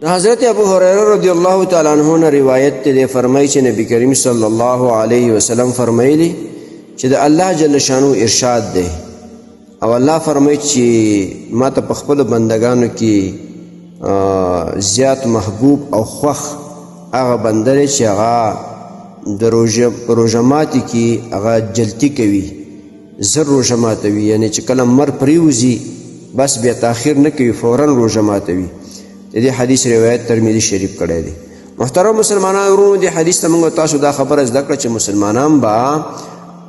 حضرت ابو هريره رضی الله تعالی عنہ نے روایت ته فرمایي چې نبی کریم صلی الله علیه وسلم فرمایلی چې د الله جل شانو ارشاد دی او الله فرمایي چې ما ته په خپل بندگانو کې زیات محبوب او خوخ هغه بنده چې هغه د روژه ماتي کې هغه جلتی کوي زر روژه ماتوي یعنی چې کله مر پریوزي بس بیا تاخیر نه کوي فورا روژه ماتوي د دې حدیث روایت ترمذی شریف کړی دی محترم مسلمانانو ورونو دې حدیث ته موږ تاسو دا خبره زده کړه چې مسلمانان به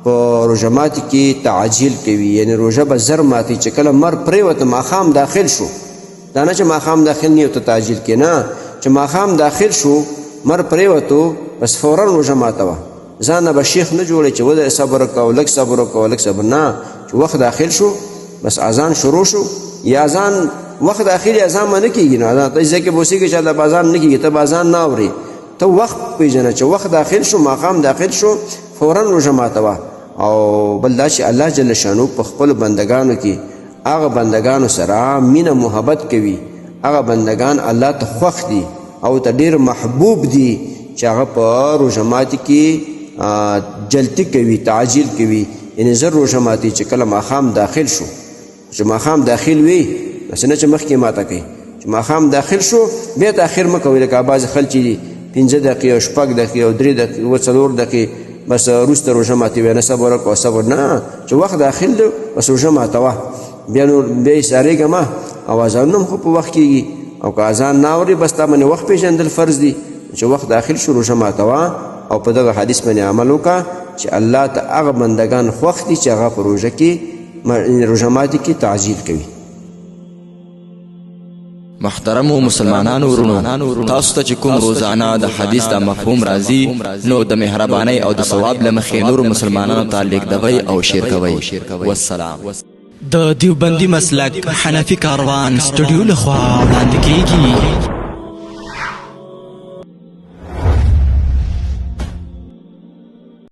په روژه ماتي کې تعجیل کوي یعنی روژه به زر ماتي چې کله مر پریوته ماښام داخل شو دا نه چې ماښام داخل نه یو ته تعجیل کې نه چې ماښام داخل شو مر پریوتو بس فورا روژه ماتوه ځان به شیخ نه جوړی چې ودې صبر وکړه لږ صبر وکړه لږ صبر نه چې وخت داخل شو بس اذان شروع شو یا اذان وخت داخلي اذان ما نه کېږي نو اذان ته ځکه بوسیږي چې دا اذان نه کېږي ته اذان نه اوري ته وخت پیژنه چې وخت داخل شو ماقام داخل شو فورا روژه ماتوه او بل دا چې الله جل شانو په خپل بندگانو کې هغه بندگانو سره مینه محبت کوي هغه بندگان الله ته خوښ دي او ته ډېر محبوب دي چې هغه په روژه ماتي کې جلتی کوي تعجیل کوي یعنی زر روژه ماتي چې کله ماښام داخل شو چې ماښام داخل وي بس نه چې مخکې ماته کوي چې ماښام داخل شو بیا تاخیر مه کوئ لکه بعضې خلک چې 5 دقیقې او 6 دقیقې او 3 دقیقې او 4 دقیقې بس وروسته روژه ماتوي نه صبر وکړه صبر نه چې وخت داخل دی بس روژه ماتوه بیا نور بیا یې سارېږه مه او اذانونه هم خو په وخت کېږي او که اذان نه اوري بس تا باندې وخت پېژندل فرض دي چې وخت داخل شو روژه ماتوه او په دغه حدیث باندې عمل وکړه چې الله ته هغه بندگان خوښ دي چې هغه په روژه کې روژه ماتي کې تعجیل کوي. محترمو مسلمانانو ورونو تاسو ته چې کوم روزانه د حدیث د مفهوم راځي نو د مهربانۍ او د ثواب له مخې نورو مسلمانانو ته لیږدوئ او شیر کوئ. والسلام. د دیوبندي مسلک حنفي کاروان سټوډیو لخوا وړاندې کیږي.